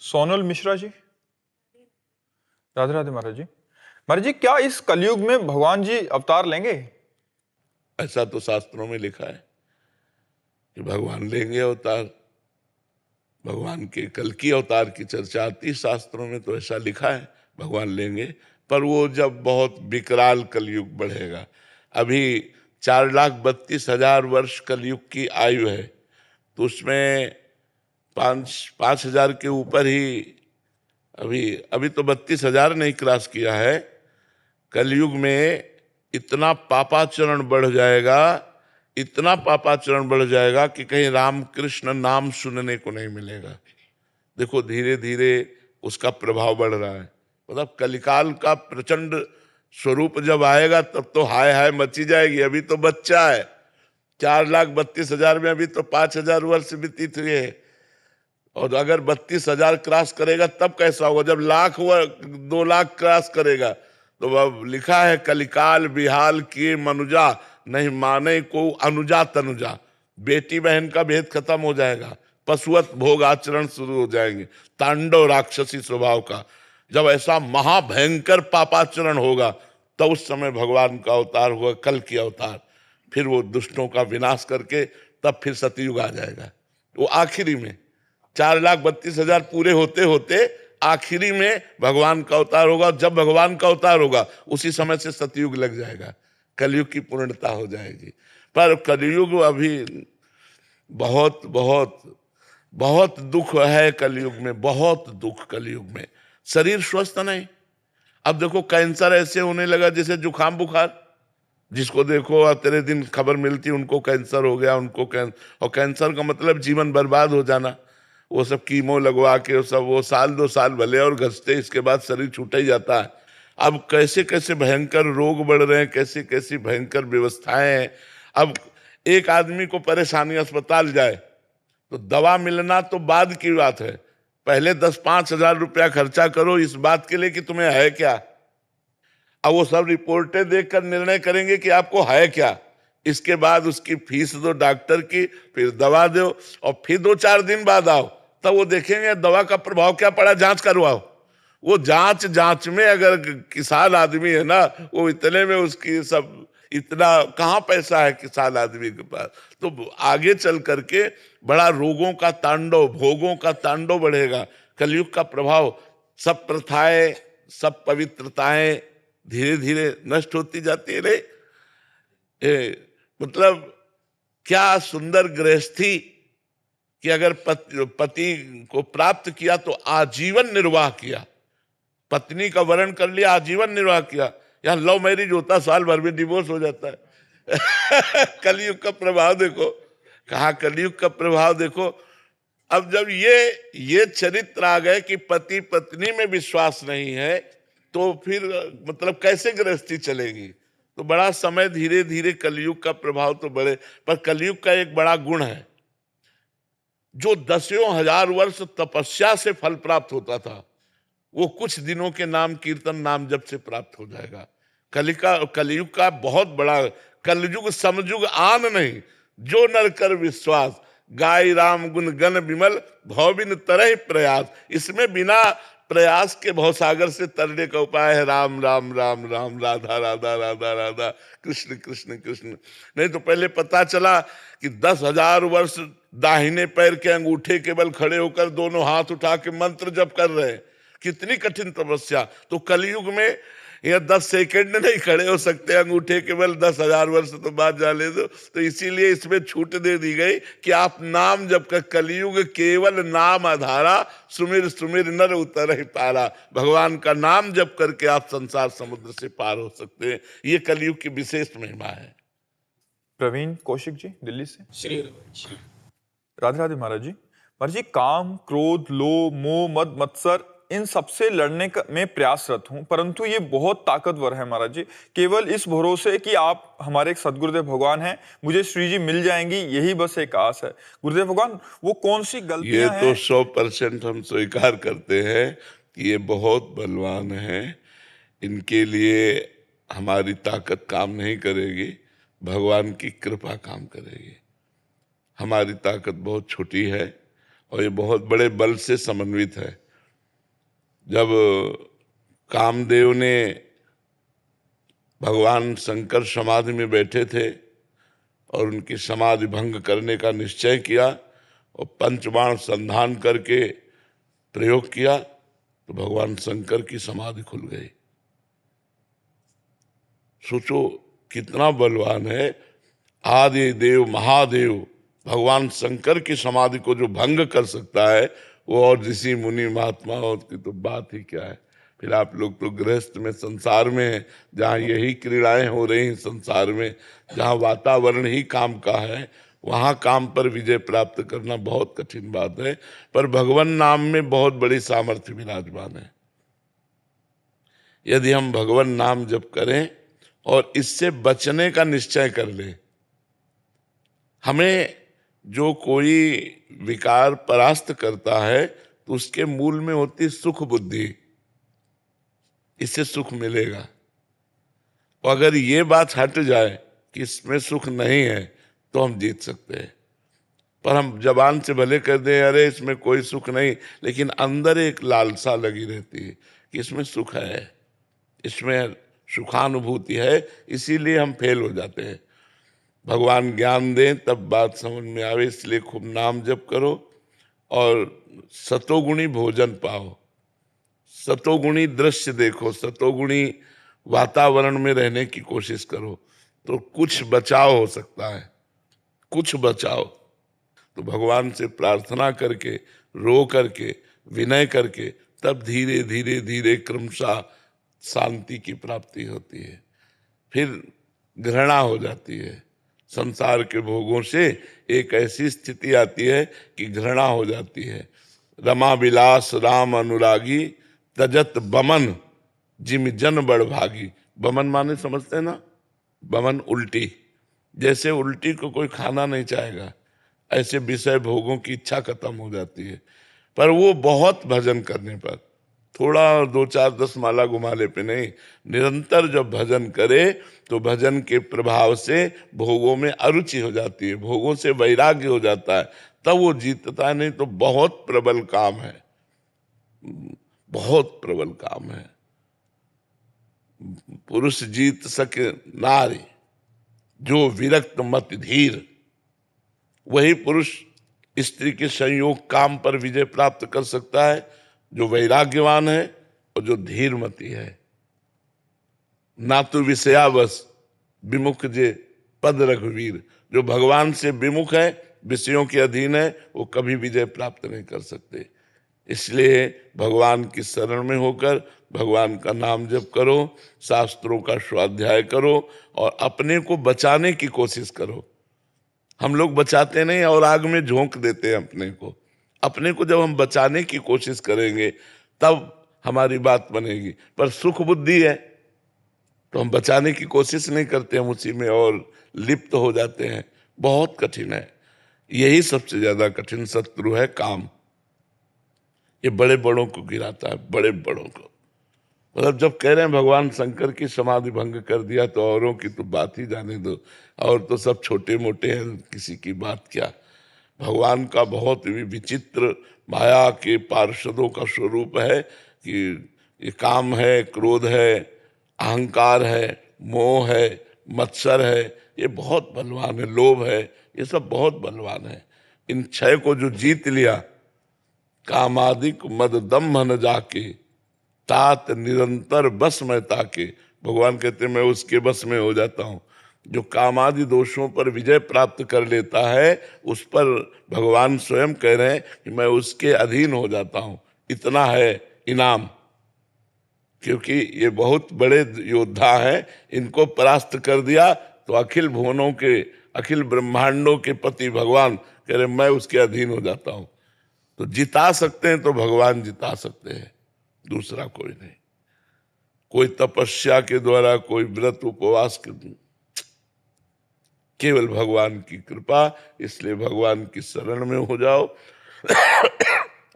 सोनल मिश्रा जी। राधे राधे महाराज जी। महाराज जी, क्या इस कलयुग में भगवान जी अवतार लेंगे? ऐसा तो शास्त्रों में लिखा है कि भगवान लेंगे अवतार। भगवान के कल की अवतार की चर्चा आती, शास्त्रों में तो ऐसा लिखा है भगवान लेंगे, पर वो जब बहुत विकराल कलयुग बढ़ेगा। अभी 4,32,000 वर्ष कलयुग की आयु है, तो उसमें 5,000 के ऊपर ही अभी अभी तो 32,000 नहीं क्रॉस किया है। कलयुग में इतना पापाचरण बढ़ जाएगा, इतना पापाचरण बढ़ जाएगा कि कहीं राम कृष्ण नाम सुनने को नहीं मिलेगा। देखो धीरे धीरे उसका प्रभाव बढ़ रहा है। मतलब कलिकाल का प्रचंड स्वरूप जब आएगा तब तो हाय हाय मची जाएगी। अभी तो बच्चा है, 4,32,000 में अभी तो 5,000 वर्ष व्यतीत हुए है, और अगर 32,000 क्रॉस करेगा तब कैसा होगा? जब लाख हुआ, 2 लाख क्रॉस करेगा तो अब लिखा है कलिकाल बिहाल किए मनुजा, नहीं माने को अनुजा तनुजा। बेटी बहन का भेद खत्म हो जाएगा, पशुवत भोग आचरण शुरू हो जाएंगे, तांडव राक्षसी स्वभाव का। जब ऐसा महाभयंकर पापाचरण होगा तो उस समय भगवान का अवतार होगा, कल की अवतार। फिर वो दुष्टों का विनाश करके तब फिर सतयुग आ जाएगा। वो आखिरी में 4,32,000 पूरे होते होते आखिरी में भगवान का अवतार होगा। जब भगवान का अवतार होगा उसी समय से सतयुग लग जाएगा, कलयुग की पूर्णता हो जाएगी। पर कलयुग अभी बहुत बहुत बहुत दुख है कलयुग में, बहुत दुख कलयुग में। शरीर स्वस्थ नहीं। अब देखो कैंसर ऐसे होने लगा जैसे जुकाम बुखार, जिसको देखो तेरे दिन खबर मिलती उनको कैंसर हो गया, उनको और कैंसर का मतलब जीवन बर्बाद हो जाना। वो सब कीमो लगवा के वो 1-2 साल भले और घसते, इसके बाद शरीर छूट ही जाता है। अब कैसे कैसे भयंकर रोग बढ़ रहे हैं, कैसे कैसी भयंकर व्यवस्थाएं हैं। अब एक आदमी को परेशानी, अस्पताल जाए तो दवा मिलना तो बाद की बात है, पहले 10-5 हजार रुपया खर्चा करो इस बात के लिए कि तुम्हें है क्या। अब वो सब रिपोर्टें देखकर निर्णय करेंगे कि आपको है क्या। इसके बाद उसकी फीस दो डॉक्टर की, फिर दवा दो, और फिर 2-4 दिन बाद आओ, तब वो देखेंगे दवा का प्रभाव क्या पड़ा, जांच करवाओ। वो जांच में अगर किसान आदमी है ना, वो इतने में उसकी सब, इतना कहाँ पैसा है किसान आदमी के पास। तो आगे चल करके बड़ा रोगों का तांडव, भोगों का तांडव बढ़ेगा। कलयुग का प्रभाव, सब प्रथाएं, सब पवित्रताएं धीरे धीरे नष्ट होती जाती है। मतलब क्या सुंदर गृहस्थी कि अगर पति को प्राप्त किया तो आजीवन निर्वाह किया, पत्नी का वरण कर लिया, आजीवन निर्वाह किया। यहाँ लव मैरिज होता साल भर में डिवोर्स हो जाता है। कलयुग का प्रभाव देखो, कहा कलयुग का प्रभाव देखो। अब जब ये चरित्र आ गए कि पति पत्नी में विश्वास नहीं है, तो फिर मतलब कैसे गृहस्थी चलेगी। तो बड़ा समय धीरे धीरे कलयुग का प्रभाव तो बढ़े। पर कलयुग का एक बड़ा गुण है, जो 10,000 वर्ष तपस्या से फल प्राप्त होता था, वो कुछ दिनों के नाम कीर्तन नाम जप से प्राप्त हो जाएगा। कलयुग का बहुत बड़ा, कलयुग समयुग आन नहीं, जो नर कर विश्वास, गाय राम गुण गण विमल, भवबिन तरह प्रयास। इसमें बिना प्रयास के भवसागर से तरने का उपाय है राम राम राम राम, राधा राधा राधा राधा, कृष्ण कृष्ण कृष्ण। नहीं तो पहले पता चला कि 10,000 वर्ष दाहिने पैर के अंगूठे केवल खड़े होकर दोनों हाथ उठा के मंत्र जप कर रहे हैं, कितनी कठिन तपस्या। तो कलयुग में यह 10 सेकंड नहीं खड़े हो सकते अंगूठे केवल, 10,000 वर्ष तो बात जाने दो। तो इसीलिए इसमें छूट दे दी गई कि आप नाम जब कर, कलयुग केवल नाम आधारा, सुमिर सुमिर नर उतर ही पारा। भगवान का नाम जप करके आप संसार समुद्र से पार हो सकते हैं। ये कलयुग की विशेष महिमा है। प्रवीण कौशिक जी दिल्ली से। श्री राधे राधे महाराज जी। महाराज जी, काम क्रोध लोभ मोह मद मत्सर इन सबसे लड़ने में प्रयासरत हूं, परंतु ये बहुत ताकतवर है महाराज जी। केवल इस भरोसे कि आप हमारे एक सदगुरुदेव भगवान हैं, मुझे श्री जी मिल जाएंगी, यही बस एक आस है। गुरुदेव भगवान, वो कौन सी गलतियां हैं? ये तो 100% हम स्वीकार करते हैं कि ये बहुत बलवान है, इनके लिए हमारी ताकत काम नहीं करेगी, भगवान की कृपा काम करेगी। हमारी ताकत बहुत छोटी है और ये बहुत बड़े बल से समन्वित है। जब कामदेव ने भगवान शंकर समाधि में बैठे थे और उनकी समाधि भंग करने का निश्चय किया और पंचबाण संधान करके प्रयोग किया तो भगवान शंकर की समाधि खुल गई। सोचो कितना बलवान है। आदि देव महादेव भगवान शंकर की समाधि को जो भंग कर सकता है वो और ऋषि मुनि महात्माओं की तो बात ही क्या है। फिर आप लोग तो गृहस्थ में संसार में हैं, जहाँ यही क्रीड़ाएं हो रही हैं संसार में, जहाँ वातावरण ही काम का है, वहाँ काम पर विजय प्राप्त करना बहुत कठिन बात है। पर भगवान नाम में बहुत बड़ी सामर्थ्य विराजमान है। यदि हम भगवान नाम जप करें और इससे बचने का निश्चय कर लें, हमें जो कोई विकार परास्त करता है तो उसके मूल में होती सुख बुद्धि, इससे सुख मिलेगा। और अगर ये बात हट जाए कि इसमें सुख नहीं है तो हम जीत सकते हैं। पर हम जबान से भले कर दें अरे इसमें कोई सुख नहीं, लेकिन अंदर एक लालसा लगी रहती है कि इसमें सुख है, इसमें सुखानुभूति है, इसीलिए हम फेल हो जाते हैं। भगवान ज्ञान दें तब बात समझ में आवे, इसलिए खूब नाम जप करो और सतोगुणी भोजन पाओ, सतोगुणी दृश्य देखो, सतोगुणी वातावरण में रहने की कोशिश करो तो कुछ बचाव हो सकता है, कुछ बचाव। तो भगवान से प्रार्थना करके, रो करके, विनय करके तब धीरे धीरे धीरे क्रमशः शांति की प्राप्ति होती है। फिर घृणा हो जाती है संसार के भोगों से। एक ऐसी स्थिति आती है कि घृणा हो जाती है। रमा विलास राम अनुरागी तजत बमन जिम जन बड़ भागी। बमन माने समझते हैं ना, बमन उल्टी, जैसे उल्टी को कोई खाना नहीं चाहेगा, ऐसे विषय भोगों की इच्छा खत्म हो जाती है। पर वो बहुत भजन करने पर, थोड़ा 2-4-10 माला घुमाले पे नहीं, निरंतर जब भजन करे तो भजन के प्रभाव से भोगों में अरुचि हो जाती है, भोगों से वैराग्य हो जाता है, तब वो जीतता है। नहीं तो बहुत प्रबल काम है, बहुत प्रबल काम है। पुरुष जीत सके नारी जो विरक्त मत धीर, वही पुरुष स्त्री के संयोग काम पर विजय प्राप्त कर सकता है जो वैराग्यवान है और जो धीरमती है। ना तो विषयावश विमुख जे पद रघुवीर, जो भगवान से विमुख है, विषयों के अधीन है, वो कभी विजय प्राप्त नहीं कर सकते। इसलिए भगवान की शरण में होकर भगवान का नाम जप करो, शास्त्रों का स्वाध्याय करो और अपने को बचाने की कोशिश करो। हम लोग बचाते नहीं और आग में झोंक देते हैं अपने को। अपने को जब हम बचाने की कोशिश करेंगे तब हमारी बात बनेगी। पर सुख बुद्धि है तो हम बचाने की कोशिश नहीं करते, हम उसी में और लिप्त हो जाते हैं। बहुत कठिन है, यही सबसे ज्यादा कठिन शत्रु है काम। ये बड़े बड़ों को गिराता है, बड़े बड़ों को। मतलब जब कह रहे हैं भगवान शंकर की समाधि भंग कर दिया तो औरों की तो बात ही जाने दो, और तो सब छोटे मोटे हैं, किसी की बात क्या। भगवान का बहुत ही विचित्र माया के पार्षदों का स्वरूप है कि ये काम है, क्रोध है, अहंकार है, मोह है, मत्सर है, ये बहुत बलवान है, लोभ है, ये सब बहुत बलवान है। इन छह को जो जीत लिया, कामादिक मद दम्भ न जाके तात निरंतर बस में ताके, भगवान कहते हैं मैं उसके बस में हो जाता हूँ। जो कामादि दोषों पर विजय प्राप्त कर लेता है उस पर भगवान स्वयं कह रहे हैं कि मैं उसके अधीन हो जाता हूँ। इतना है इनाम, क्योंकि ये बहुत बड़े योद्धा हैं। इनको परास्त कर दिया तो अखिल भुवनों के, अखिल ब्रह्मांडों के पति भगवान कह रहे मैं उसके अधीन हो जाता हूँ। तो जिता सकते हैं तो भगवान जिता सकते हैं, दूसरा कोई नहीं। कोई तपस्या के द्वारा, कोई व्रत उपवास के, केवल भगवान की कृपा। इसलिए भगवान की शरण में हो जाओ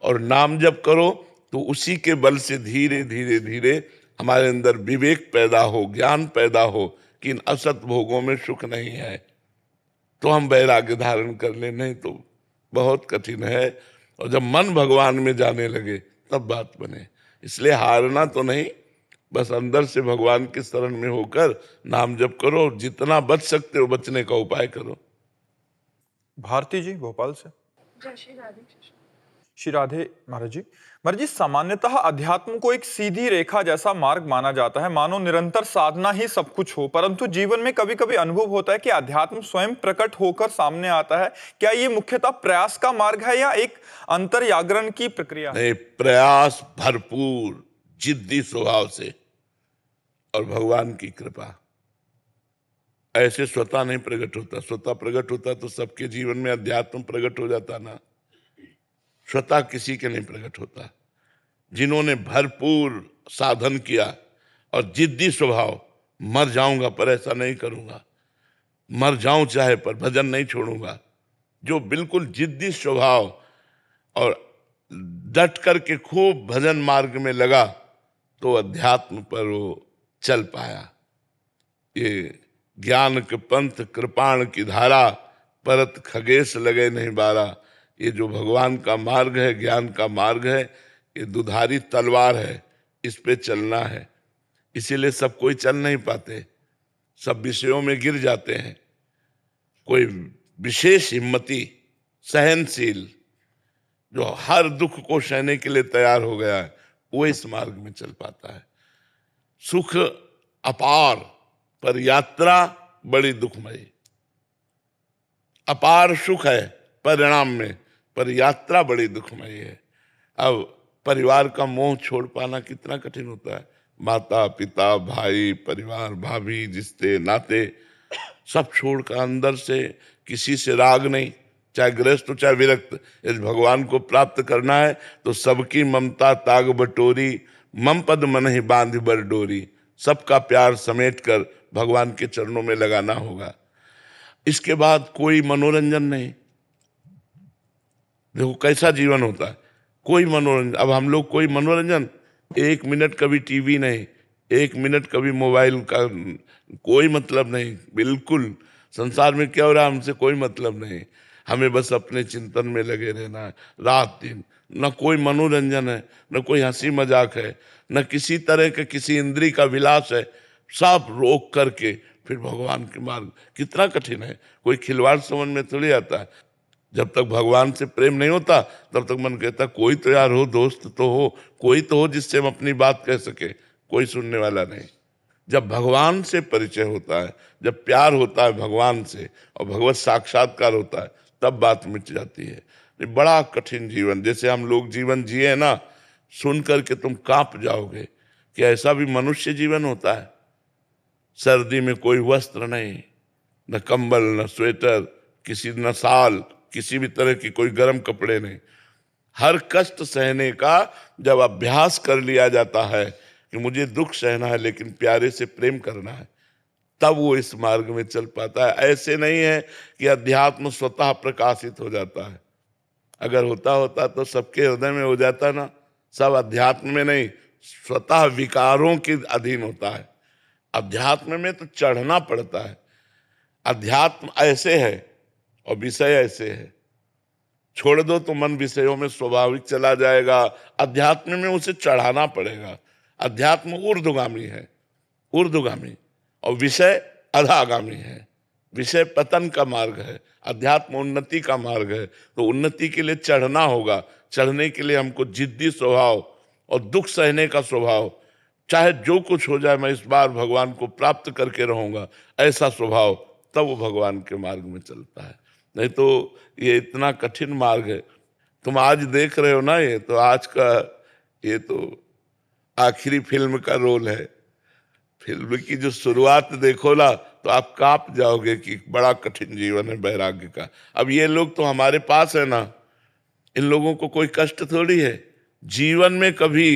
और नाम जप करो तो उसी के बल से धीरे धीरे धीरे हमारे अंदर विवेक पैदा हो, ज्ञान पैदा हो कि इन असत भोगों में सुख नहीं है, तो हम वैराग्य धारण कर ले, नहीं तो बहुत कठिन है। और जब मन भगवान में जाने लगे तब बात बने। इसलिए हारना तो नहीं, बस अंदर से भगवान के शरण में होकर नाम जप करो, जितना बच सकते हो बचने का उपाय करो। भारती जी भोपाल से। जय श्री राधे। श्री राधे महाराज जी सामान्यतः अध्यात्म को एक सीधी रेखा जैसा मार्ग माना जाता है, मानो निरंतर साधना ही सब कुछ हो। परंतु जीवन में कभी कभी अनुभव होता है कि अध्यात्म स्वयं प्रकट होकर सामने आता है। क्या ये मुख्यतः प्रयास का मार्ग है या एक अंतर्जागरण की प्रक्रिया? नहीं, प्रयास भरपूर जिद्दी स्वभाव से और भगवान की कृपा। ऐसे स्वतः नहीं प्रकट होता। स्वतः प्रकट होता तो सबके जीवन में अध्यात्म प्रकट हो जाता ना। स्वतः किसी के नहीं प्रकट होता। जिन्होंने भरपूर साधन किया और जिद्दी स्वभाव, मर जाऊंगा पर ऐसा नहीं करूंगा, मर जाऊं चाहे पर भजन नहीं छोड़ूंगा, जो बिल्कुल जिद्दी स्वभाव और डट करके खूब भजन मार्ग में लगा, तो अध्यात्म पर वो चल पाया। ये ज्ञान के पंथ कृपाण की धारा, परत खगेश लगे नहीं बारा। ये जो भगवान का मार्ग है, ज्ञान का मार्ग है, ये दुधारी तलवार है, इस पे चलना है। इसीलिए सब कोई चल नहीं पाते, सब विषयों में गिर जाते हैं। कोई विशेष हिम्मती, सहनशील, जो हर दुख को सहने के लिए तैयार हो गया है, वो इस मार्ग में चल पाता है। सुख अपार पर यात्रा बड़ी दुखमयी। अपार सुख है परिणाम में, पर यात्रा बड़ी दुखमयी है। अब परिवार का मोह छोड़ पाना कितना कठिन होता है। माता पिता भाई परिवार भाभी रिश्ते नाते सब छोड़कर अंदर से किसी से राग नहीं, चाहे गृहस्थ हो चाहे विरक्त। यदि भगवान को प्राप्त करना है तो सबकी ममता ताग बटोरी, मम पद मन ही बांध बर डोरी। सबका प्यार समेट कर भगवान के चरणों में लगाना होगा। इसके बाद कोई मनोरंजन नहीं। देखो कैसा जीवन होता है, कोई मनोरंजन। अब हम लोग कोई मनोरंजन, 1 मिनट कभी टीवी नहीं, 1 मिनट कभी मोबाइल का कोई मतलब नहीं। बिल्कुल संसार में क्या हो रहा है हमसे कोई मतलब नहीं। हमें बस अपने चिंतन में लगे रहना है रात दिन। न कोई मनोरंजन है, न कोई हंसी मजाक है, न किसी तरह के किसी इंद्रिय का विलास है। सब रोक करके फिर भगवान के मार्ग। कितना कठिन है, कोई खिलवाड़ समझ में थोड़ी आता है। जब तक भगवान से प्रेम नहीं होता तब तक मन कहता कोई तो यार हो, दोस्त तो हो, कोई तो हो जिससे हम अपनी बात कह सके। कोई सुनने वाला नहीं। जब भगवान से परिचय होता है, जब प्यार होता है भगवान से और भगवत साक्षात्कार होता है, तब बात मिट जाती है। ये बड़ा कठिन जीवन, जैसे हम लोग जीवन जिए ना, सुन करके तुम कांप जाओगे कि ऐसा भी मनुष्य जीवन होता है। सर्दी में कोई वस्त्र नहीं, न कंबल न स्वेटर, किसी न साल, किसी भी तरह की कोई गर्म कपड़े नहीं। हर कष्ट सहने का जब अभ्यास कर लिया जाता है कि मुझे दुख सहना है लेकिन प्यारे से प्रेम करना है, तब वो इस मार्ग में चल पाता है। ऐसे नहीं है कि अध्यात्म स्वतः प्रकाशित हो जाता है। अगर होता तो सबके हृदय में हो जाता ना। सब अध्यात्म में नहीं, स्वतः विकारों के अधीन होता है। अध्यात्म में तो चढ़ना पड़ता है। अध्यात्म ऐसे है और विषय ऐसे है। छोड़ दो तो मन विषयों में स्वाभाविक चला जाएगा। अध्यात्म में उसे चढ़ाना पड़ेगा। अध्यात्म ऊर्ध्वगामी है, ऊर्ध्वगामी, और विषय अधोगामी है। विषय पतन का मार्ग है, अध्यात्म उन्नति का मार्ग है। तो उन्नति के लिए चढ़ना होगा। चढ़ने के लिए हमको जिद्दी स्वभाव और दुख सहने का स्वभाव, चाहे जो कुछ हो जाए मैं इस बार भगवान को प्राप्त करके रहूंगा, ऐसा स्वभाव, तब वो भगवान के मार्ग में चलता है। नहीं तो ये इतना कठिन मार्ग है। तुम आज देख रहे हो ना, ये तो आज का, ये तो आखिरी फिल्म का रोल है। फिल्म की जो शुरुआत देखो ना तो आप कांप जाओगे कि बड़ा कठिन जीवन है वैराग्य का। अब ये लोग तो हमारे पास है ना, इन लोगों को कोई कष्ट थोड़ी है। जीवन में कभी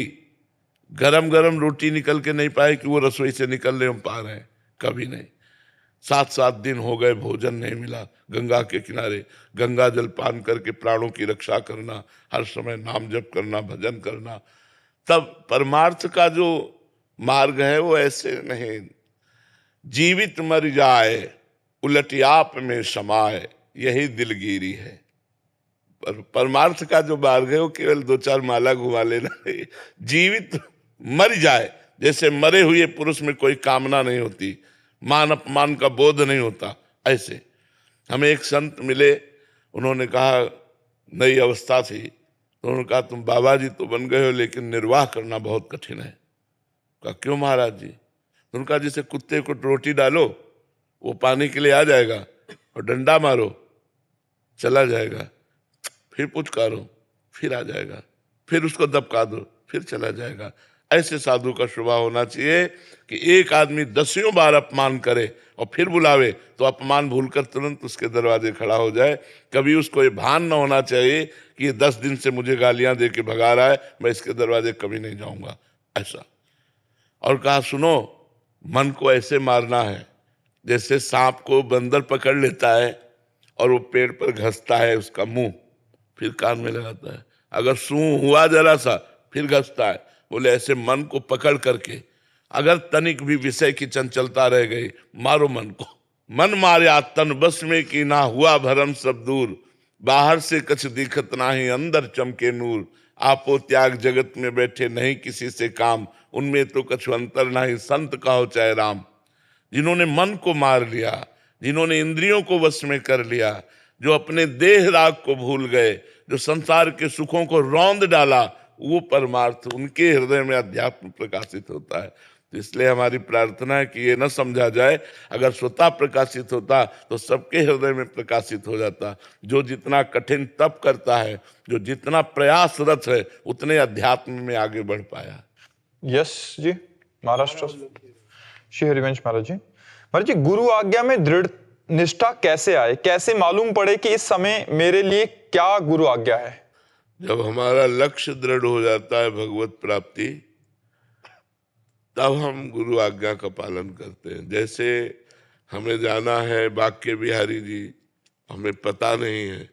गरम गरम रोटी निकल के नहीं पाए कि वो रसोई से निकलने हम पा रहे हैं, कभी नहीं। 7-7 दिन हो गए भोजन नहीं मिला। गंगा के किनारे गंगा जल पान करके प्राणों की रक्षा करना, हर समय नाम जप करना, भजन करना। तब परमार्थ का जो मार्ग है वो ऐसे नहीं। जीवित मर जाए उलट आप में समाए, यही दिलगिरी है। परमार्थ का जो मार्ग है वो केवल 2-4 माला घुमा लेना है। जीवित मर जाए, जैसे मरे हुए पुरुष में कोई कामना नहीं होती, मान अपमान का बोध नहीं होता, ऐसे। हमें एक संत मिले, उन्होंने कहा, नई अवस्था थी, तो उन्होंने कहा तुम बाबा जी तो बन गए हो लेकिन निर्वाह करना बहुत कठिन है। कहा क्यों महाराज जी? तो उनका जैसे कुत्ते को रोटी डालो वो पानी के लिए आ जाएगा, और डंडा मारो चला जाएगा, फिर पुचकारो फिर आ जाएगा, फिर उसको दबका दो फिर चला जाएगा। ऐसे साधु का स्वभाव होना चाहिए कि एक आदमी 10 बार अपमान करे और फिर बुलावे तो अपमान भूलकर तुरंत उसके दरवाजे खड़ा हो जाए। कभी उसको ये भान न होना चाहिए कि ये 10 दिन से मुझे गालियां दे के भगा रहा है, मैं इसके दरवाजे कभी नहीं जाऊंगा, ऐसा। और कहा सुनो, मन को ऐसे मारना है जैसे सांप को बंदर पकड़ लेता है और वो पेड़ पर घसता है उसका मुंह, फिर कान में लगाता है, अगर सूं हुआ जरा सा फिर घसता है। बोले ऐसे मन को पकड़ करके अगर तनिक भी विषय की चंचलता रह गई, मारो मन को। मन मार्या तन बस में कि ना हुआ भरम सब दूर, बाहर से कछ दिखत नाही अंदर चमके नूर। आपो त्याग जगत में बैठे नहीं किसी से काम, उनमें तो कछु अंतर नहीं संत कहो चाहे राम। जिन्होंने मन को मार लिया, जिन्होंने इंद्रियों को वश में कर लिया, जो अपने देह राग को भूल गए, जो संसार के सुखों को रौंद डाला, वो परमार्थ उनके हृदय में अध्यात्म प्रकाशित होता है। तो इसलिए हमारी प्रार्थना है कि ये न समझा जाए अगर स्वतः प्रकाशित होता तो सबके हृदय में प्रकाशित हो जाता। जो जितना कठिन तप करता है, जो जितना प्रयासरत है, उतने अध्यात्म में आगे बढ़ पाया। यस जी, महाराष्ट्र श्री हरिवंश महाराज जी। महाराज जी, गुरु आज्ञा में दृढ़ निष्ठा कैसे आए, कैसे मालूम पड़े कि इस समय मेरे लिए क्या गुरु आज्ञा है? जब हमारा लक्ष्य दृढ़ हो जाता है भगवत प्राप्ति, तब हम गुरु आज्ञा का पालन करते हैं। जैसे हमें जाना है बांके बिहारी जी, हमें पता नहीं है,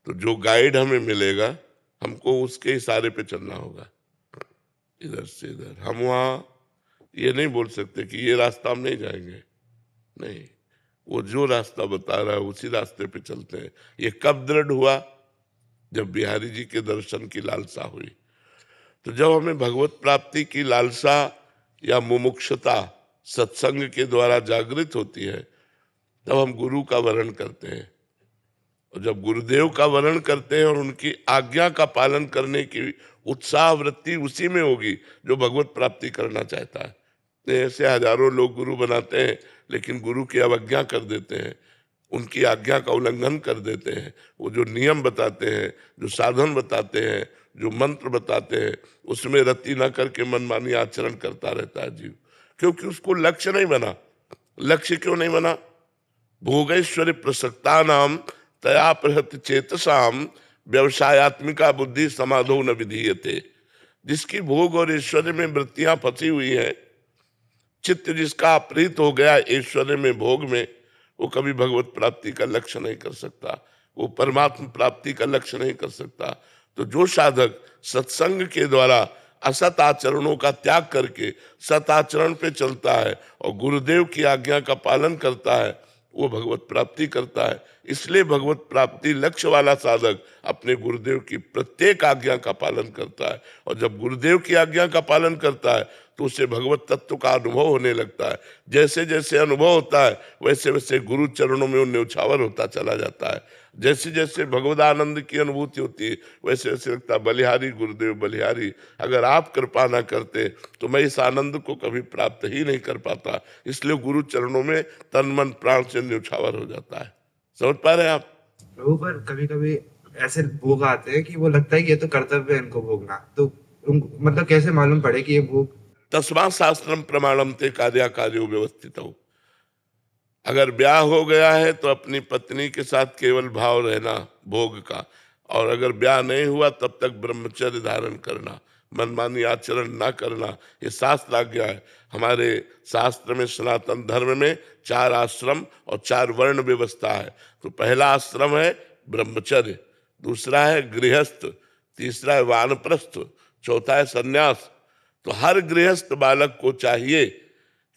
तो जो गाइड हमें मिलेगा हमको उसके इशारे पे चलना होगा, इधर से इधर। हम वहाँ ये नहीं बोल सकते कि ये रास्ता हम नहीं जाएंगे, नहीं, वो जो रास्ता बता रहा है उसी रास्ते पे चलते हैं। ये कब दृढ़ हुआ? जब बिहारी जी के दर्शन की लालसा हुई। तो जब हमें भगवत प्राप्ति की लालसा या मुमुक्षुता सत्संग के द्वारा जागृत होती है, तब हम गुरु का वरण करते हैं। और जब गुरुदेव का वरण करते हैं और उनकी आज्ञा का पालन करने की उत्साह वृत्ति उसी में होगी जो भगवत प्राप्ति करना चाहता है। ऐसे हजारों लोग गुरु बनाते हैं लेकिन गुरु की अवज्ञा कर देते हैं, उनकी आज्ञा का उल्लंघन कर देते हैं। वो जो नियम बताते हैं, जो साधन बताते हैं, जो मंत्र बताते हैं, उसमें रति न करके मनमानी आचरण करता रहता है जीव, क्योंकि उसको लक्ष्य नहीं बना। लक्ष्य क्यों नहीं बना? भोगैश्वर्य प्रसक्ता नाम तया प्रहत चेतसाम व्यवसायत्मिका बुद्धि समाधो न विधीयते। जिसकी भोग और ऐश्वर्य में वृत्तियां फंसी हुई है, चित्त जिसका प्रीत हो गया ऐश्वर्य में, भोग में, वो कभी भगवत प्राप्ति का लक्ष्य नहीं कर सकता, वो परमात्मा प्राप्ति का लक्ष्य नहीं कर सकता। तो जो साधक सत्संग के द्वारा असत आचरणों का त्याग करके सत आचरण पे चलता है और गुरुदेव की आज्ञा का पालन करता है, वो भगवत प्राप्ति करता है। इसलिए भगवत प्राप्ति लक्ष्य वाला साधक अपने गुरुदेव की प्रत्येक आज्ञा का पालन करता है, और जब गुरुदेव की आज्ञा का पालन करता है तो उसे भगवत तत्व का अनुभव होने लगता है। जैसे जैसे अनुभव होता है वैसे वैसे गुरु चरणों में वो न्यौछावर होता चला जाता है। जैसे जैसे भगवदानंद की अनुभूति होती है वैसे वैसे लगता है बलिहारी गुरुदेव बलिहारी, अगर आप कृपा ना करते तो मैं इस आनंद को कभी प्राप्त ही नहीं कर पाता। इसलिए गुरु चरणों में तन मन प्राण से न्यौछावर हो जाता है। समझ पा रहे हैं आप? प्रभु, पर कभी कभी ऐसे भोग आते हैं कि वो लगता है कि ये तो कर्तव्य है इनको भोगना, तो मतलब कैसे मालूम पड़े कि ये भोग? तस्मा शास्त्रम प्रमाणम ते कार्या कार्यो व्यवस्थित हो। अगर ब्याह हो गया है तो अपनी पत्नी के साथ केवल भाव रहना भोग का, और अगर ब्याह नहीं हुआ तब तक ब्रह्मचर्य धारण करना, मनमानी आचरण ना करना, ये शास्त्र आज्ञा है। हमारे शास्त्र में सनातन धर्म में 4 आश्रम और 4 वर्ण व्यवस्था है। तो पहला आश्रम है ब्रह्मचर्य, दूसरा है गृहस्थ, तीसरा है वानप्रस्थ, चौथा है सन्यास। तो हर गृहस्थ बालक को चाहिए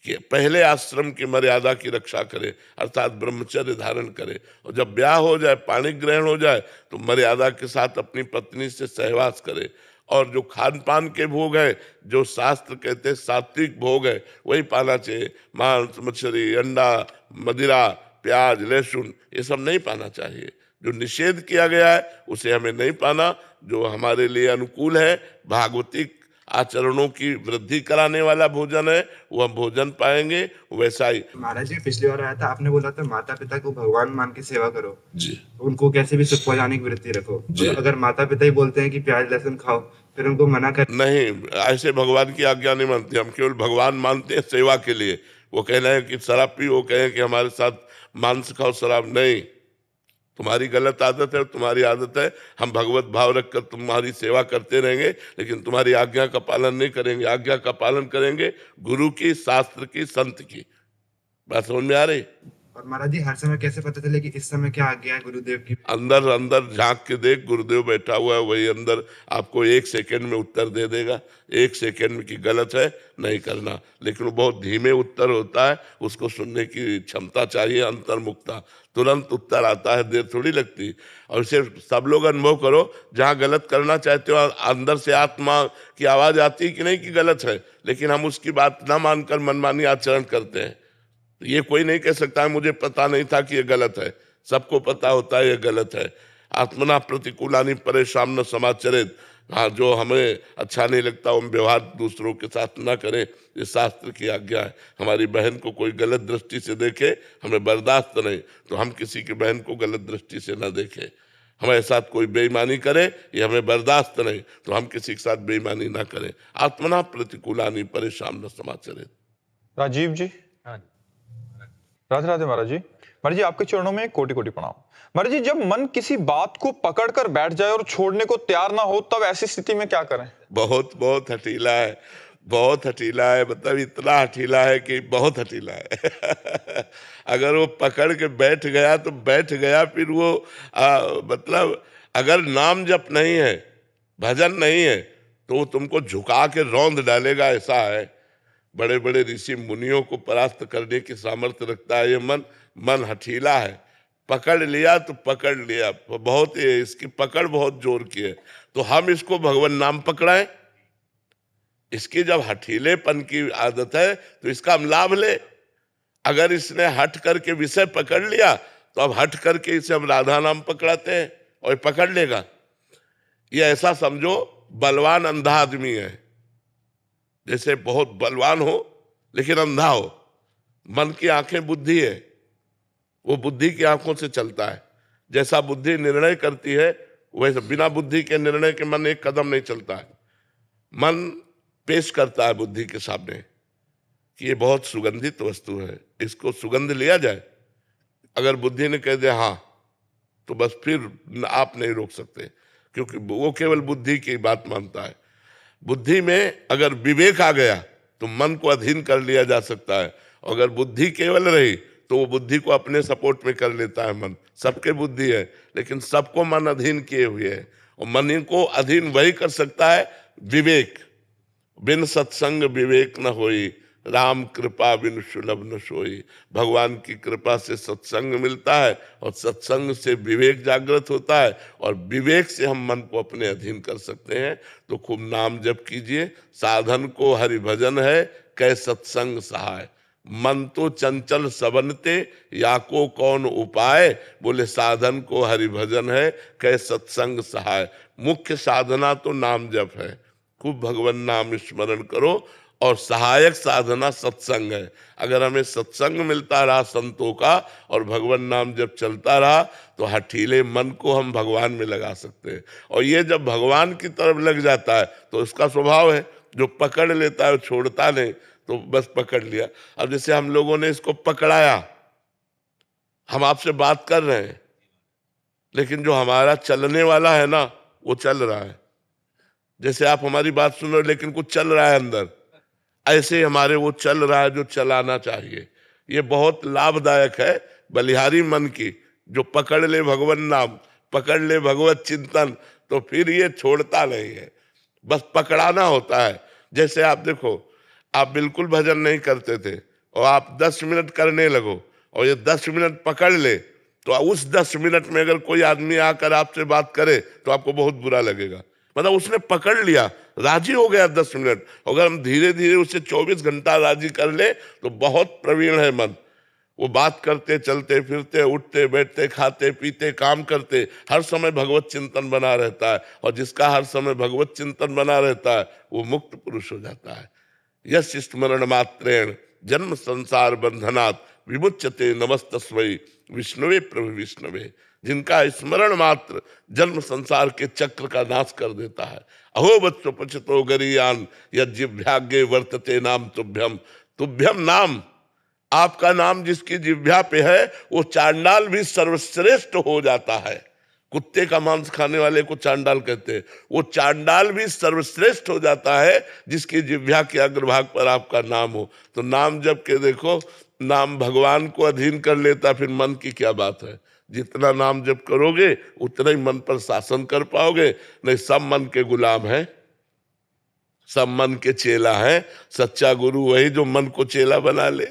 कि पहले आश्रम की मर्यादा की रक्षा करे, अर्थात ब्रह्मचर्य धारण करे, और जब ब्याह हो जाए, पाणी ग्रहण हो जाए, तो मर्यादा के साथ अपनी पत्नी से सहवास करे। और जो खान पान के भोग है, जो शास्त्र कहते हैं सात्विक भोग है, वही पाना चाहिए। मांस, मछली, अंडा, मदिरा, प्याज, लहसुन, ये सब नहीं पाना चाहिए। जो निषेध किया गया है उसे हमें नहीं पाना। जो हमारे लिए अनुकूल है, भागवतिक आचरणों की वृद्धि कराने वाला भोजन है, वो हम भोजन पाएंगे। वैसा ही महाराज जी, पिछली बार आया था, आपने बोला था माता पिता को भगवान मान के सेवा करो जी उनको कैसे भी सुख पहुंचाने की वृत्ति रखो। जी। तो अगर माता पिता ही बोलते हैं कि प्याज लहसुन खाओ, फिर उनको मना कर नहीं, ऐसे भगवान की आज्ञा नहीं मानते हम, केवल भगवान मानते हैं सेवा के लिए। वो कहना है कि शराब पी, वो कहें कि हमारे साथ मांस खाओ, शराब नहीं। तुम्हारी गलत आदत है, तुम्हारी आदत है, हम भगवत भाव रखकर तुम्हारी सेवा करते रहेंगे, लेकिन तुम्हारी आज्ञा का पालन नहीं करेंगे। आज्ञा का पालन करेंगे गुरु की, शास्त्र की, संत की। बात समझ में आ रही? और महाराज जी, हर समय कैसे पता चले कि इस समय क्या आज्ञा है गुरुदेव की? अंदर अंदर झांक के देख, गुरुदेव बैठा हुआ है, वही अंदर आपको 1 सेकंड में उत्तर दे देगा। 1 सेकंड में की गलत है नहीं करना, लेकिन वो बहुत धीमे उत्तर होता है, उसको सुनने की क्षमता चाहिए, अंतर्मुखता। तुरंत उत्तर आता है, देर थोड़ी लगती। और इसे सब लोग अनुभव करो, जहाँ गलत करना चाहते हो अंदर से आत्मा की आवाज आती है कि नहीं कि गलत है, लेकिन हम उसकी बात ना मानकर मनमानी आचरण करते हैं। ये कोई नहीं कह सकता है मुझे पता नहीं था कि ये गलत है, सबको पता होता है ये गलत है। आत्मना प्रतिकूलानि परेशान न समाचरित। हाँ, जो हमें अच्छा नहीं लगता हम व्यवहार दूसरों के साथ ना करें, ये शास्त्र की आज्ञा है। हमारी बहन को कोई गलत दृष्टि से देखे, हमें बर्दाश्त नहीं, तो हम किसी की बहन को गलत दृष्टि से ना देखें। हमारे साथ कोई बेईमानी करे, ये हमें बर्दाश्त नहीं, तो हम किसी के साथ बेईमानी ना करें। आत्मना प्रतिकूलानि परेशान न समाचरित। राजीव जी, राधे राधे महाराज जी। महाराज जी, आपके चरणों में कोटि कोटि प्रणाम। महाराज जी, जब मन किसी बात को पकड़कर बैठ जाए और छोड़ने को तैयार ना हो, तब ऐसी स्थिति में क्या करें? बहुत बहुत हठीला है, बहुत हठीला है, मतलब इतना हठीला है कि बहुत हठीला है। अगर वो पकड़ के बैठ गया तो बैठ गया, फिर वो मतलब अगर नाम जप नहीं है, भजन नहीं है, तो वो तुमको झुका के रौंद डालेगा, ऐसा है। बड़े बड़े ऋषि मुनियों को परास्त करने की सामर्थ्य रखता है ये मन। मन हठीला है, पकड़ लिया तो पकड़ लिया, बहुत इसकी पकड़ बहुत जोर की है। तो हम इसको भगवान नाम पकड़ाएं। इसकी जब हठीलेपन की आदत है तो इसका हम लाभ ले। अगर इसने हट करके विषय पकड़ लिया, तो अब हट करके इसे हम राधा नाम पकड़ाते हैं और पकड़ लेगा। ये ऐसा समझो बलवान अंधा आदमी है, जैसे बहुत बलवान हो लेकिन अंधा हो। मन की आंखें बुद्धि है, वो बुद्धि की आंखों से चलता है। जैसा बुद्धि निर्णय करती है, वैसे बिना बुद्धि के निर्णय के मन एक कदम नहीं चलता है। मन पेश करता है बुद्धि के सामने कि ये बहुत सुगंधित वस्तु है, इसको सुगंध लिया जाए। अगर बुद्धि ने कह दिया हाँ, तो बस फिर आप नहीं रोक सकते, क्योंकि वो केवल बुद्धि की बात मानता है। बुद्धि में अगर विवेक आ गया तो मन को अधीन कर लिया जा सकता है। अगर बुद्धि केवल रही तो वो बुद्धि को अपने सपोर्ट में कर लेता है। मन सबके बुद्धि है, लेकिन सबको मन अधीन किए हुए है, और मन को अधीन वही कर सकता है विवेक। बिन सत्संग विवेक न होई, राम कृपा बिन सुलभ न सोई। भगवान की कृपा से सत्संग मिलता है, और सत्संग से विवेक जागृत होता है, और विवेक से हम मन को अपने अधीन कर सकते हैं। तो खूब नाम जप कीजिए। साधन को हरि भजन है, कै सत्संग सहाय। मन तो चंचल सबनते, या को कौन उपाय। बोले साधन को हरि भजन है, कै सत्संग सहाय। मुख्य साधना तो नाम जप है। खूब भगवान नाम स्मरण करो, और सहायक साधना सत्संग है। अगर हमें सत्संग मिलता रहा संतों का, और भगवान नाम जब चलता रहा, तो हठीले मन को हम भगवान में लगा सकते हैं। और ये जब भगवान की तरफ लग जाता है तो उसका स्वभाव है, जो पकड़ लेता है छोड़ता नहीं, तो बस पकड़ लिया। अब जैसे हम लोगों ने इसको पकड़ाया, हम आपसे बात कर रहे हैं, लेकिन जो हमारा चलने वाला है ना, वो चल रहा है। जैसे आप हमारी बात सुन रहे हो, लेकिन कुछ चल रहा है अंदर, ऐसे हमारे वो चल रहा है जो चलाना चाहिए। ये बहुत लाभदायक है बलिहारी मन की, जो पकड़ ले भगवान नाम, पकड़ ले भगवत चिंतन, तो फिर ये छोड़ता नहीं है, बस पकड़ाना होता है। जैसे आप देखो, आप बिल्कुल भजन नहीं करते थे, और आप 10 मिनट करने लगो और ये 10 मिनट पकड़ ले, तो उस 10 मिनट में अगर कोई आदमी आकर आपसे बात करे तो आपको बहुत बुरा लगेगा। मतलब उसने पकड़ लिया, राजी हो गया 10 मिनट। अगर हम धीरे धीरे उसे 24 घंटा राजी कर ले तो बहुत प्रवीण है मन। वो बात करते, चलते फिरते, उठते बैठते, खाते पीते, काम करते, हर समय भगवत चिंतन बना रहता है। और जिसका हर समय भगवत चिंतन बना रहता है वो मुक्त पुरुष हो जाता है। यश स्मरण मात्रेण जन्म संसार बंधनात् विमुच्यते नमस्तस्मै विष्णुवे प्रभु विष्णुवे। जिनका स्मरण मात्र जन्म संसार के चक्र का नाश कर देता है। अहो बच्चो पचतो गरीयान यज्जिभ्याग्ये वर्तते नाम तुभ्यम। तुभ्यम नाम, आपका नाम जिसकी जिह्वा पे है वो चांडाल भी सर्वश्रेष्ठ हो जाता है। कुत्ते का मांस खाने वाले को चांडाल कहते हैं। वो चांडाल भी सर्वश्रेष्ठ हो जाता है जिसकी जिह्वा के अग्रभाग पर आपका नाम हो। तो नाम जब के देखो, नाम भगवान को अधीन कर लेता, फिर मन की क्या बात है। जितना नाम जप करोगे उतना ही मन पर शासन कर पाओगे। नहीं, सब मन के गुलाम है, सब मन के चेला है। सच्चा गुरु वही जो मन को चेला बना ले।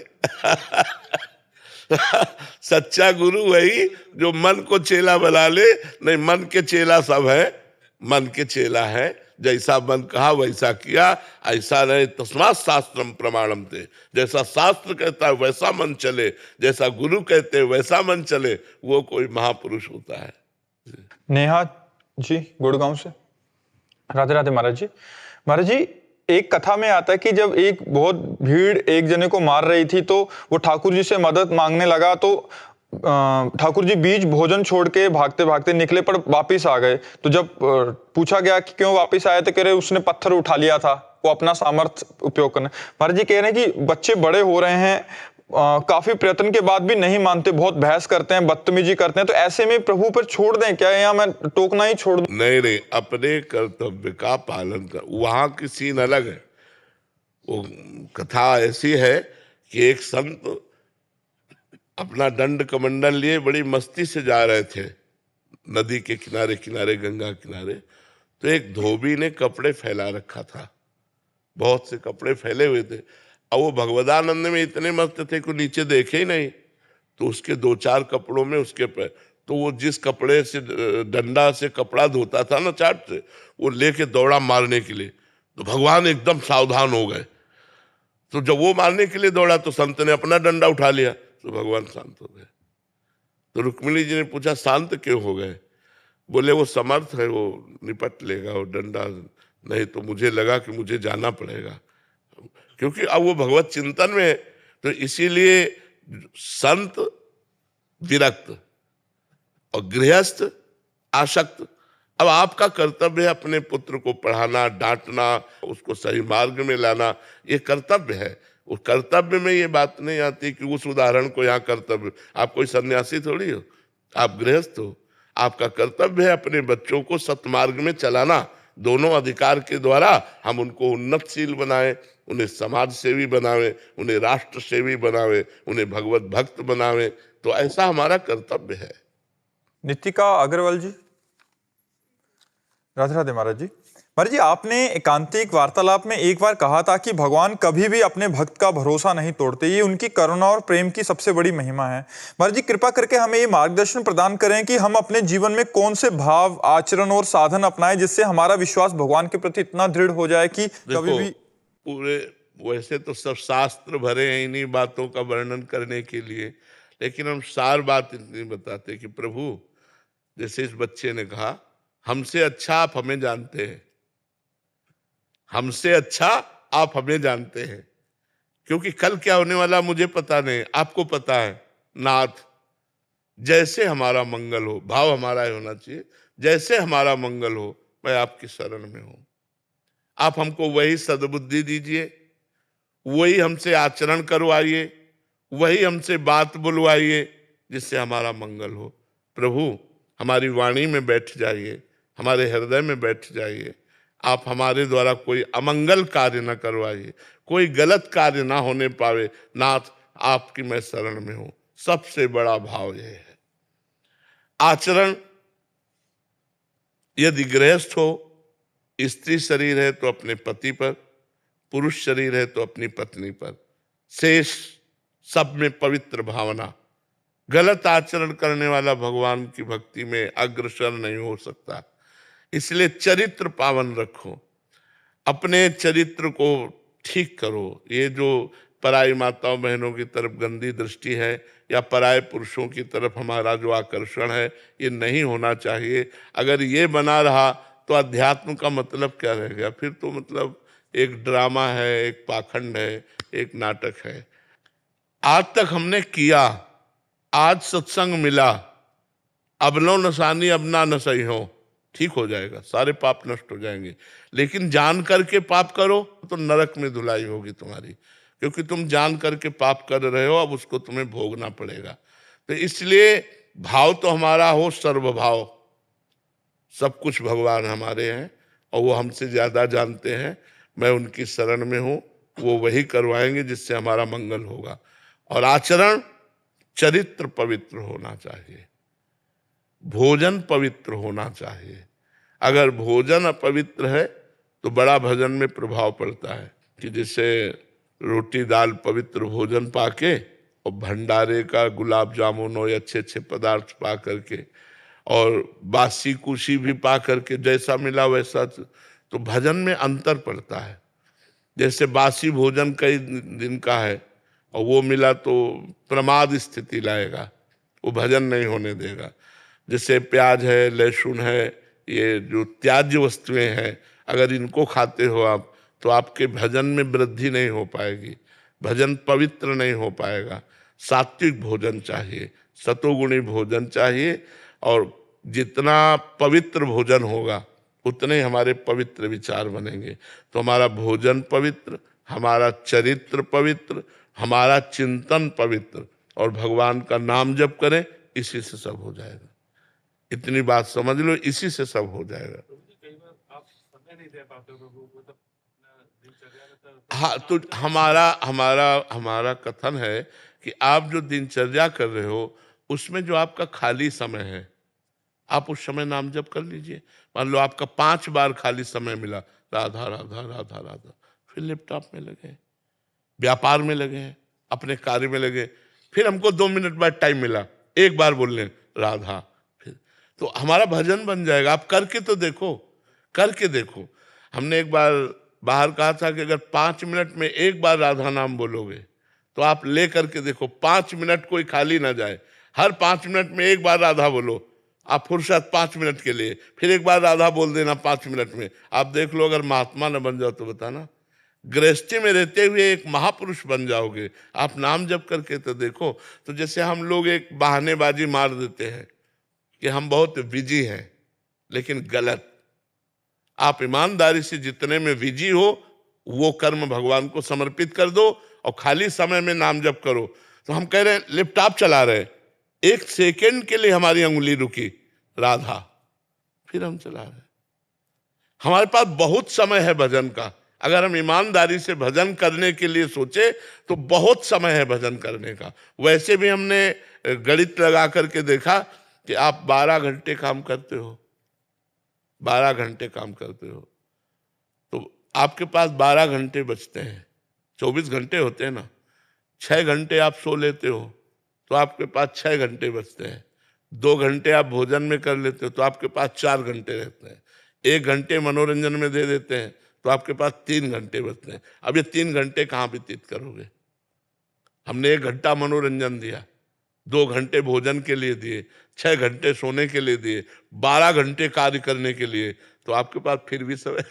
सच्चा गुरु वही जो मन को चेला बना ले। नहीं, मन के चेला सब है, मन के चेला है। जैसा मन कहा वैसा किया, ऐसा नहीं। तस्मात् शास्त्रम प्रमाणम थे। जैसा शास्त्र कहता है वैसा मन चले, जैसा गुरु कहते हैं वैसा मन चले, वो कोई महापुरुष होता है। नेहा जी गुड़गांव से। राधे राधे महाराज जी। महाराज जी, एक कथा में आता है कि जब एक बहुत भीड़ एक जने को मार रही थी तो वो ठाकुर जी से मदद मांगने लगा, तो ठाकुर जी बीच भोजन छोड़ के भागते भागते निकले पर वापिस आ गए। तो जब पूछा गया कि क्यों वापिस आए तो कह रहे उसने पत्थर उठा लिया था, वो अपना सामर्थ्य उपयोग करना। महाराज जी कह रहे हैं कि बच्चे बड़े हो रहे हैं, काफी प्रयत्न के बाद भी नहीं मानते, बहुत बहस करते हैं, बदतमीजी करते हैं, तो ऐसे में प्रभु पर छोड़ दें क्या, या मैं टोकना ही छोड़ दूं? नहीं, अपने कर्तव्य का पालन कर। वहां की सीन अलग है। वो कथा ऐसी है कि एक संत अपना दंड कमंडल लिए बड़ी मस्ती से जा रहे थे नदी के किनारे किनारे, गंगा किनारे। तो एक धोबी ने कपड़े फैला रखा था, बहुत से कपड़े फैले हुए थे। और वो भगवदानंद में इतने मस्त थे कि नीचे देखे ही नहीं। तो उसके 2-4 कपड़ों में उसके पैर, तो वो जिस कपड़े से डंडा से कपड़ा धोता था ना, चाट से, वो लेके दौड़ा मारने के लिए। तो भगवान एकदम सावधान हो गए। तो जब वो मारने के लिए दौड़ा तो संत ने अपना डंडा उठा लिया, तो भगवान शांत हो गए। तो रुक्मिणी जी ने पूछा शांत क्यों हो गए? बोले वो समर्थ है, वो निपट लेगा, वो डंडा नहीं तो मुझे लगा कि मुझे जाना पड़ेगा, क्योंकि अब वो भगवत चिंतन में है। तो इसीलिए संत विरक्त और गृहस्थ आसक्त। अब आपका कर्तव्य है अपने पुत्र को पढ़ाना, डांटना, उसको सही मार्ग में लाना, ये कर्तव्य है। उस कर्तव्य में ये बात नहीं आती कि उस उदाहरण को यहाँ कर्तव्य। आप कोई सन्यासी थोड़ी हो, आप गृहस्थ हो। आपका कर्तव्य है अपने बच्चों को सत्मार्ग में चलाना। दोनों अधिकार के द्वारा हम उनको उन्नतशील बनाए, उन्हें समाज सेवी बनावे, उन्हें राष्ट्र सेवी बनावे, उन्हें भगवत भक्त बनावे। तो ऐसा हमारा कर्तव्य है। नितिका अग्रवाल जी। राधे राधे महाराज जी। महाराज जी, आपने एकांतिक वार्तालाप में एक बार कहा था कि भगवान कभी भी अपने भक्त का भरोसा नहीं तोड़ते, ये उनकी करुणा और प्रेम की सबसे बड़ी महिमा है। महाराज जी, कृपा करके हमें ये मार्गदर्शन प्रदान करें कि हम अपने जीवन में कौन से भाव, आचरण और साधन अपनाएं जिससे हमारा विश्वास भगवान के प्रति इतना दृढ़ हो जाए कि कभी भी। पूरे वैसे तो सब शास्त्र भरे हैं इन्हीं बातों का वर्णन करने के लिए, लेकिन हम सार बात इतनी बताते कि प्रभु, जैसे इस बच्चे ने कहा, हमसे अच्छा आप हमें जानते हैं, हमसे अच्छा आप हमें जानते हैं, क्योंकि कल क्या होने वाला मुझे पता नहीं, आपको पता है। नाथ, जैसे हमारा मंगल हो, भाव हमारा होना चाहिए, जैसे हमारा मंगल हो मैं आपकी शरण में हूं। आप हमको वही सद्बुद्धि दीजिए, वही हमसे आचरण करवाइए, वही हमसे बात बुलवाइए जिससे हमारा मंगल हो। प्रभु, हमारी वाणी में बैठ जाइए, हमारे हृदय में बैठ जाइए। आप हमारे द्वारा कोई अमंगल कार्य न करवाइए, कोई गलत कार्य ना होने पावे। नाथ, आपकी मैं शरण में हूं। सबसे बड़ा भाव यह है। आचरण, यदि गृहस्थ हो, स्त्री शरीर है तो अपने पति पर, पुरुष शरीर है तो अपनी पत्नी पर, शेष सब में पवित्र भावना। गलत आचरण करने वाला भगवान की भक्ति में अग्रसर नहीं हो सकता। इसलिए चरित्र पावन रखो, अपने चरित्र को ठीक करो। ये जो पराई माताओं बहनों की तरफ गंदी दृष्टि है या पराये पुरुषों की तरफ हमारा जो आकर्षण है, ये नहीं होना चाहिए। अगर ये बना रहा तो अध्यात्म का मतलब क्या रह गया? फिर तो मतलब एक ड्रामा है, एक पाखंड है, एक नाटक है। आज तक हमने किया, आज सत्संग मिला, अब लो नसानी अब ना नसई हो, ठीक हो जाएगा, सारे पाप नष्ट हो जाएंगे। लेकिन जान करके पाप करो तो नरक में धुलाई होगी तुम्हारी, क्योंकि तुम जान करके पाप कर रहे हो, अब उसको तुम्हें भोगना पड़ेगा। तो इसलिए भाव तो हमारा हो सर्वभाव, सब कुछ भगवान हमारे हैं और वो हमसे ज्यादा जानते हैं। मैं उनकी शरण में हूँ, वो वही करवाएंगे जिससे हमारा मंगल होगा। और आचरण, चरित्र पवित्र होना चाहिए, भोजन पवित्र होना चाहिए। अगर भोजन अपवित्र है तो बड़ा भजन में प्रभाव पड़ता है कि जैसे रोटी दाल पवित्र भोजन पाके और भंडारे का गुलाब जामुन और अच्छे अच्छे पदार्थ पा करके और बासी कुशी भी पा करके जैसा मिला वैसा, तो भजन में अंतर पड़ता है। जैसे बासी भोजन कई दिन का है और वो मिला तो प्रमाद स्थिति लाएगा, वो भजन नहीं होने देगा। जैसे प्याज है, लहसुन है, ये जो त्याज्य वस्तुएं हैं, अगर इनको खाते हो आप तो आपके भजन में वृद्धि नहीं हो पाएगी, भजन पवित्र नहीं हो पाएगा। सात्विक भोजन चाहिए, सतोगुणी भोजन चाहिए, और जितना पवित्र भोजन होगा उतने हमारे पवित्र विचार बनेंगे। तो हमारा भोजन पवित्र, हमारा चरित्र पवित्र, हमारा चिंतन पवित्र, और भगवान का नाम जप करें, इसी से सब हो जाएगा। इतनी बात समझ लो, इसी से सब हो जाएगा। हाँ, तो हमारा कथन है कि आप जो दिनचर्या कर रहे हो उसमें जो आपका खाली समय है, आप उस समय नाम जप कर लीजिए। मान लो आपका 5 बार खाली समय मिला, राधा राधा राधा राधा, फिर लैपटॉप में लगे, व्यापार में लगे, अपने कार्य में लगे। फिर हमको 2 मिनट बाद टाइम मिला, एक बार बोल लें राधा, फिर तो हमारा भजन बन जाएगा। आप करके तो देखो, करके देखो। हमने एक बार बाहर कहा था कि अगर 5 मिनट में एक बार राधा नाम बोलोगे तो आप ले करके देखो, 5 मिनट कोई खाली ना जाए। हर 5 मिनट में एक बार राधा बोलो, आप फुर्सत 5 मिनट के लिए, फिर एक बार राधा बोल देना 5 मिनट में। आप देख लो, अगर महात्मा न बन जाओ तो बताना, गृहस्थी में रहते हुए एक महापुरुष बन जाओगे। आप नाम जप करके तो देखो। तो जैसे हम लोग एक बहानेबाजी मार देते हैं कि हम बहुत बिजी हैं, लेकिन गलत। आप ईमानदारी से जितने में बिजी हो वो कर्म भगवान को समर्पित कर दो और खाली समय में नाम जप करो। तो हम कह रहे हैं लैपटॉप चला रहे, 1 सेकेंड के लिए हमारी उंगली रुकी, राधा, फिर हम चला रहे। हमारे पास बहुत समय है भजन का। अगर हम ईमानदारी से भजन करने के लिए सोचे तो बहुत समय है भजन करने का। वैसे भी हमने गणित लगा करके देखा कि आप 12 घंटे काम करते हो, 12 घंटे काम करते हो, तो आपके पास 12 घंटे बचते हैं। 24 घंटे होते हैं ना, 6 घंटे आप सो लेते हो तो आपके पास 6 घंटे बचते हैं। 2 घंटे आप भोजन में कर लेते हो तो आपके पास 4 घंटे रहते हैं। 1 घंटे मनोरंजन में दे देते हैं तो आपके पास 3 घंटे बचते हैं। अब ये 3 घंटे कहाँ व्यतीत करोगे? हमने 1 घंटा मनोरंजन दिया, 2 घंटे भोजन के लिए दिए, 6 घंटे सोने के लिए दिए, 12 घंटे कार्य करने के लिए, तो आपके पास फिर भी समय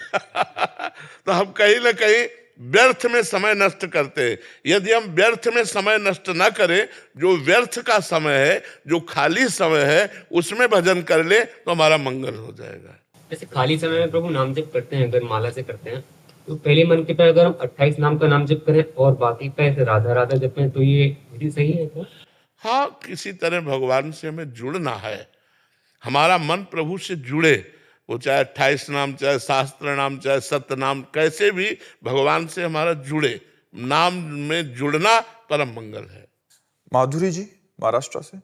तो हम कहीं ना कहीं व्यर्थ में समय नष्ट करते हैं। यदि हम व्यर्थ में समय नष्ट ना करें, जो व्यर्थ का समय है, जो खाली समय है, उसमें भजन कर ले तो हमारा मंगल हो जाएगा। जैसे खाली समय में प्रभु नाम जप करते हैं, अगर माला से करते हैं, तो पहले मन के पे अगर हम 28 नाम का नाम जप करें और बाकी पे राधा राधा जपें, तो ये विधि सही है क्या? हाँ, किसी तरह भगवान से हमें जुड़ना है, हमारा मन प्रभु से जुड़े, वो चाहे 28 नाम, चाहे शास्त्र नाम, चाहे सत्य नाम, कैसे भी भगवान से हमारा जुड़े। नाम में जुड़ना परम मंगल है। माधुरी जी महाराष्ट्र से।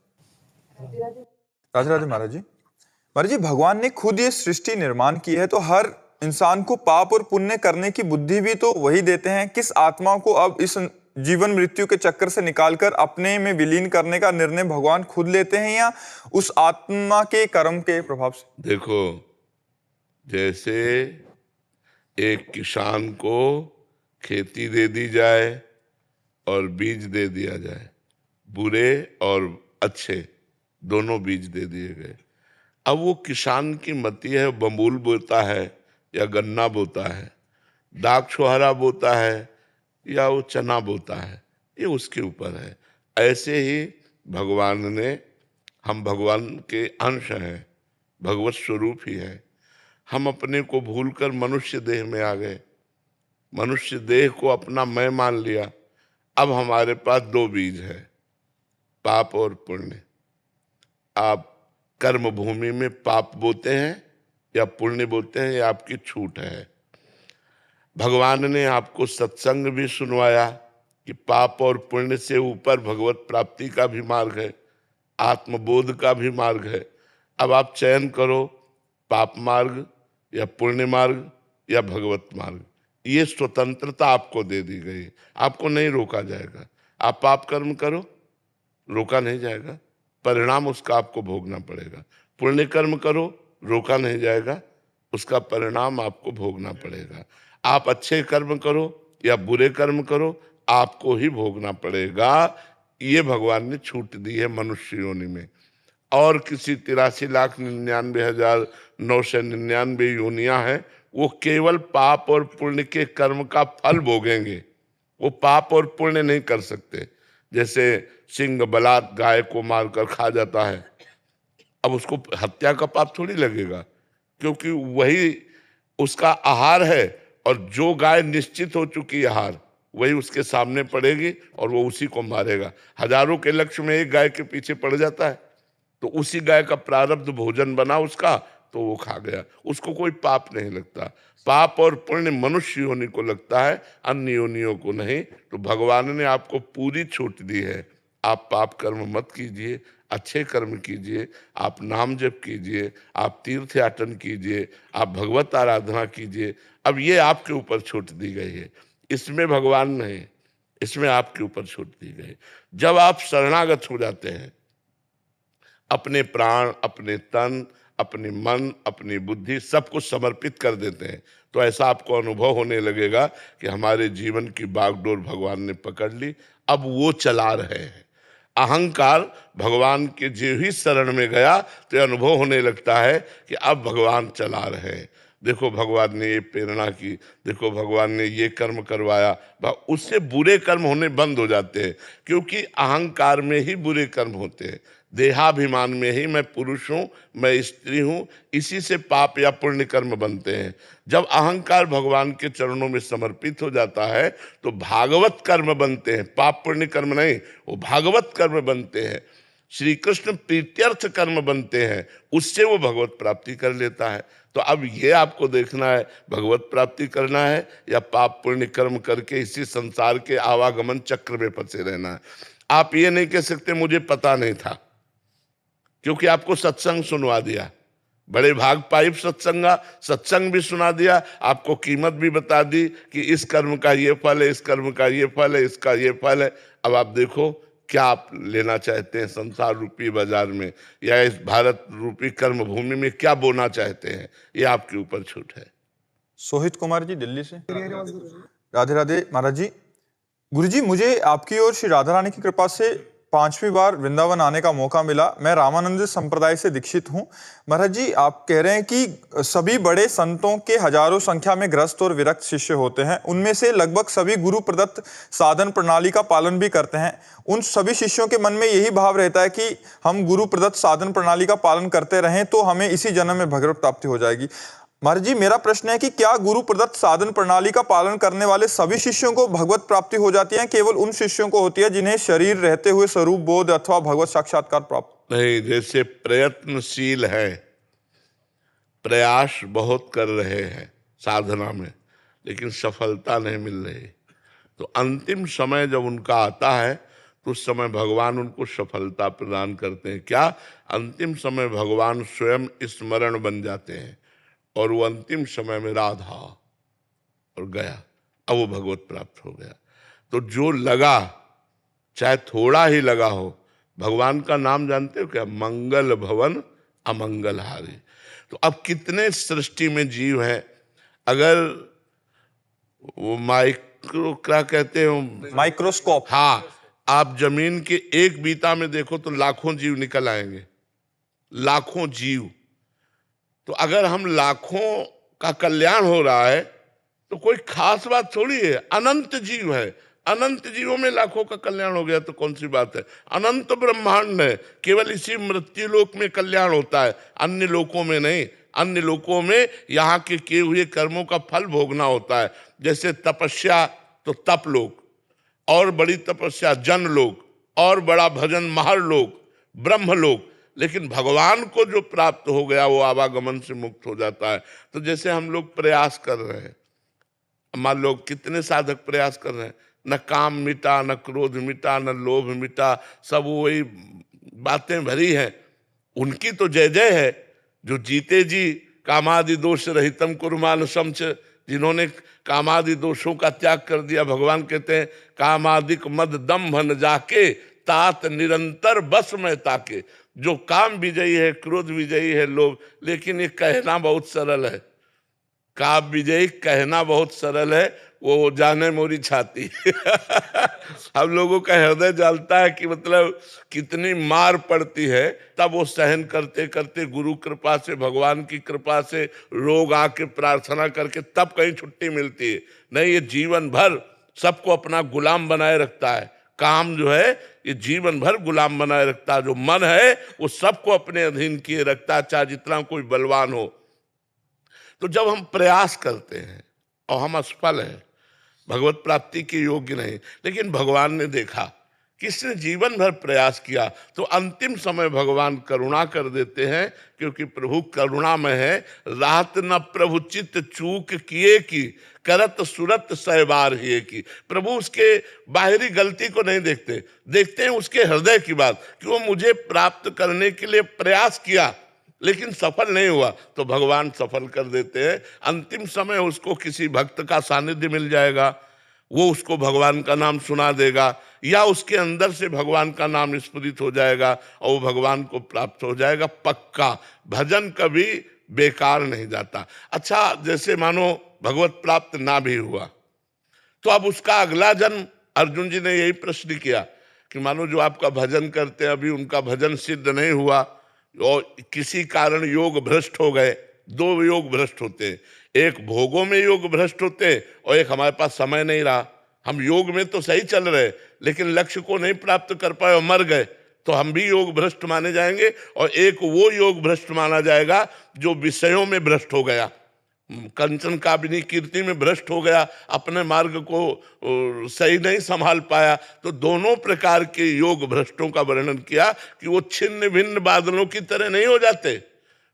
राधे राधे महाराज जी। महाराज जी, भगवान ने खुद ये सृष्टि निर्माण की है, तो हर इंसान को पाप और पुण्य करने की बुद्धि भी तो वही देते हैं। किस आत्मा को अब इस जीवन मृत्यु के चक्कर से निकालकर अपने में विलीन करने का निर्णय भगवान खुद लेते हैं या उस आत्मा के कर्म के प्रभाव से? देखो, जैसे एक किसान को खेती दे दी जाए और बीज दे दिया जाए, बुरे और अच्छे दोनों बीज दे दिए गए। अब वो किसान की मति है, बबूल बोता है या गन्ना बोता है, दाग छुहारा बोता है या वो चना बोता है, ये उसके ऊपर है। ऐसे ही भगवान ने, हम भगवान के अंश हैं, भगवत स्वरूप ही है। हम अपने को भूलकर मनुष्य देह में आ गए, मनुष्य देह को अपना मैं मान लिया। अब हमारे पास दो बीज है, पाप और पुण्य। आप कर्म भूमि में पाप बोते हैं या पुण्य बोते हैं, ये आपकी छूट है। भगवान ने आपको सत्संग भी सुनवाया कि पाप और पुण्य से ऊपर भगवत प्राप्ति का भी मार्ग है, आत्मबोध का भी मार्ग है। अब आप चयन करो, पाप मार्ग या पुण्य मार्ग या भगवत मार्ग। ये स्वतंत्रता आपको दे दी गई, आपको नहीं रोका जाएगा। आप पाप कर्म करो, रोका नहीं जाएगा, परिणाम उसका आपको भोगना पड़ेगा। पुण्य कर्म करो, रोका नहीं जाएगा, उसका परिणाम आपको भोगना पड़ेगा। आप अच्छे कर्म करो या बुरे कर्म करो, आपको ही भोगना पड़ेगा। ये भगवान ने छूट दी है मनुष्य योनि में। और किसी 83,99,999 योनियां हैं, वो केवल पाप और पुण्य के कर्म का फल भोगेंगे, वो पाप और पुण्य नहीं कर सकते। जैसे सिंह बलात् गाय को मारकर खा जाता है, अब उसको हत्या का पाप थोड़ी लगेगा, क्योंकि वही उसका आहार है। और जो गाय निश्चित हो चुकी आहार, वही उसके सामने पड़ेगी और वो उसी को मारेगा। हजारों के लक्ष्य में एक गाय के पीछे पड़ जाता है, तो उसी गाय का प्रारब्ध भोजन बना उसका, तो वो खा गया, उसको कोई पाप नहीं लगता। पाप और पुण्य मनुष्य योनि को लगता है, अन्य योनियों को नहीं। तो भगवान ने आपको पूरी छूट दी है। आप पाप कर्म मत कीजिए, अच्छे कर्म कीजिए, आप नाम जप कीजिए, आप तीर्थ याटन कीजिए, आप भगवत आराधना कीजिए। अब ये आपके ऊपर छूट दी गई है, इसमें भगवान नहीं, इसमें आपके ऊपर छूट दी गई। जब आप शरणागत हो जाते हैं, अपने प्राण, अपने तन, अपने मन, अपनी बुद्धि सब कुछ समर्पित कर देते हैं, तो ऐसा आपको अनुभव होने लगेगा कि हमारे जीवन की बागडोर भगवान ने पकड़ ली, अब वो चला रहे हैं। अहंकार भगवान के जो ही शरण में गया तो अनुभव होने लगता है कि अब भगवान चला रहे हैं। देखो भगवान ने ये प्रेरणा की, देखो भगवान ने ये कर्म करवाया, उससे बुरे कर्म होने बंद हो जाते हैं, क्योंकि अहंकार में ही बुरे कर्म होते हैं। देहाभिमान में ही मैं पुरुष हूँ, मैं स्त्री हूँ, इसी से पाप या पुण्य कर्म बनते हैं। जब अहंकार भगवान के चरणों में समर्पित हो जाता है तो भागवत कर्म बनते हैं, पाप पुण्य कर्म नहीं, वो भागवत कर्म बनते हैं, श्री कृष्ण प्रीत्यर्थ कर्म बनते हैं, उससे वो भगवत प्राप्ति कर लेता है। तो अब ये आपको देखना है, भगवत प्राप्ति करना है या पाप पुण्य कर्म करके इसी संसार के आवागमन चक्र में फंसे रहना है। आप ये नहीं कह सकते मुझे पता नहीं था, क्योंकि आपको सत्संग सुनवा दिया, बड़े भाग पाइप सत्संग भी सुना दिया, आपको कीमत भी बता दी कि इस कर्म का ये फल है, इस कर्म का ये फल है, इसका ये फल है। अब आप देखो क्या आप लेना चाहते हैं संसार रूपी बाजार में, या इस भारत रूपी कर्म भूमि में क्या बोना चाहते हैं, ये आपके ऊपर छूट है। सोहित कुमार जी दिल्ली से। राधे राधे महाराज जी। गुरुजी, मुझे आपकी और श्री राधा रानी की कृपा से 5वीं बार वृंदावन आने का मौका मिला। मैं रामानंद संप्रदाय से दीक्षित हूँ। महाराज जी, आप कह रहे हैं कि सभी बड़े संतों के हजारों संख्या में ग्रस्त और विरक्त शिष्य होते हैं, उनमें से लगभग सभी गुरु प्रदत्त साधन प्रणाली का पालन भी करते हैं। उन सभी शिष्यों के मन में यही भाव रहता है कि हम गुरु प्रदत्त साधन प्रणाली का पालन करते रहें तो हमें इसी जन्म में भगवत प्राप्ति हो जाएगी। महाराज जी, मेरा प्रश्न है कि क्या गुरु प्रदत्त साधन प्रणाली का पालन करने वाले सभी शिष्यों को भगवत प्राप्ति हो जाती है, केवल उन शिष्यों को होती है जिन्हें शरीर रहते हुए स्वरूप बोध अथवा भगवत साक्षात्कार प्राप्त? नहीं, जैसे प्रयत्नशील है, प्रयास बहुत कर रहे हैं साधना में, लेकिन सफलता नहीं मिल रही, तो अंतिम समय जब उनका आता है तो उस समय भगवान उनको सफलता प्रदान करते हैं। क्या? अंतिम समय भगवान स्वयं स्मरण बन जाते हैं और वो अंतिम समय में राधा और गया, अब वो भगवत प्राप्त हो गया। तो जो लगा, चाहे थोड़ा ही लगा हो, भगवान का नाम जानते हो क्या? मंगल भवन अमंगल हारी। तो अब कितने सृष्टि में जीव हैं, अगर वो माइक्रो क्या कहते हो, माइक्रोस्कोप। हाँ, आप जमीन के एक बीता में देखो तो लाखों जीव निकल आएंगे, लाखों जीव। तो अगर हम लाखों का कल्याण हो रहा है तो कोई खास बात थोड़ी है, अनंत जीव है, अनंत जीवों में लाखों का कल्याण हो गया तो कौन सी बात है? अनंत ब्रह्मांड है, केवल इसी मृत्यु लोक में कल्याण होता है, अन्य लोकों में नहीं। अन्य लोकों में यहाँ के किए हुए कर्मों का फल भोगना होता है। जैसे तपस्या तो तप लोक, और बड़ी तपस्या जन लोक, और बड़ा भजन महर लोक, ब्रह्म लोक। लेकिन भगवान को जो प्राप्त हो गया वो आवागमन से मुक्त हो जाता है। तो जैसे हम लोग प्रयास कर रहे हैं, मान लो कितने साधक प्रयास कर रहे हैं, न काम मिटा, न क्रोध मिटा, न लोभ मिटा, सब वही बातें भरी हैं। उनकी तो जय जय है जो जीते जी कामादि दोष रहितम कुर्मान समच, जिन्होंने कामादि दोषों का त्याग कर दिया। भगवान कहते हैं कामादिक मद दम भन जाके तात निरंतर बस में ताके। जो काम विजयी है, क्रोध विजयी है लोग, लेकिन ये कहना बहुत सरल है। काम विजयी कहना बहुत सरल है, वो जाने मोरी छाती। हम लोगों का हृदय जानता है कि मतलब कितनी मार पड़ती है, तब वो सहन करते करते गुरु कृपा से, भगवान की कृपा से, रोग आके प्रार्थना करके तब कहीं छुट्टी मिलती है। नहीं, ये जीवन भर सबको अपना गुलाम बनाए रखता है। काम जो है ये जीवन भर गुलाम बनाए रखता है। जो मन है वो सबको अपने अधीन किए रखता है, चाहे जितना कोई बलवान हो। तो जब हम प्रयास करते हैं और हम असफल हैं, भगवत प्राप्ति के योग्य नहीं, लेकिन भगवान ने देखा किसने जीवन भर प्रयास किया तो अंतिम समय भगवान करुणा कर देते हैं, क्योंकि प्रभु करुणामय है। रात न प्रभु चित्त चूक किए की, करत सुरत सहबार ही की। प्रभु उसके बाहरी गलती को नहीं देखते, देखते हैं उसके हृदय की बात, कि वो मुझे प्राप्त करने के लिए प्रयास किया लेकिन सफल नहीं हुआ, तो भगवान सफल कर देते हैं। अंतिम समय उसको किसी भक्त का सानिध्य मिल जाएगा, वो उसको भगवान का नाम सुना देगा, या उसके अंदर से भगवान का नाम स्फुरित हो जाएगा और वो भगवान को प्राप्त हो जाएगा पक्का। भजन कभी बेकार नहीं जाता। अच्छा, जैसे मानो भगवत प्राप्त ना भी हुआ तो अब उसका अगला जन्म, अर्जुन जी ने यही प्रश्न किया कि मानो जो आपका भजन करते हैं अभी उनका भजन सिद्ध नहीं हुआ और किसी कारण योग भ्रष्ट हो गए। दो योग भ्रष्ट होते हैं, एक भोगों में योग भ्रष्ट होते हैं और एक हमारे पास समय नहीं रहा। हम योग में तो सही चल रहे लेकिन लक्ष्य को नहीं प्राप्त कर पाए और मर गए, तो हम भी योग भ्रष्ट माने जाएंगे। और एक वो योग भ्रष्ट माना जाएगा जो विषयों में भ्रष्ट हो गया, कंचन काबिनी कीर्ति में भ्रष्ट हो गया, अपने मार्ग को सही नहीं संभाल पाया। तो दोनों प्रकार के योग भ्रष्टों का वर्णन किया कि वो छिन्न भिन्न बादलों की तरह नहीं हो जाते,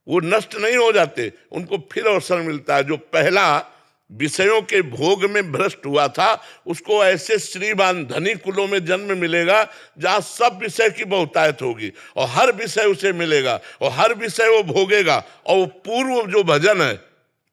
वो नष्ट नहीं हो जाते, उनको फिर अवसर मिलता है। जो पहला विषयों के भोग में भ्रष्ट हुआ था उसको ऐसे श्रीमान धनी कुलों में जन्म मिलेगा जहां सब विषय की बहुतायत होगी और हर विषय उसे मिलेगा और हर विषय वो भोगेगा, और वो पूर्व जो भजन है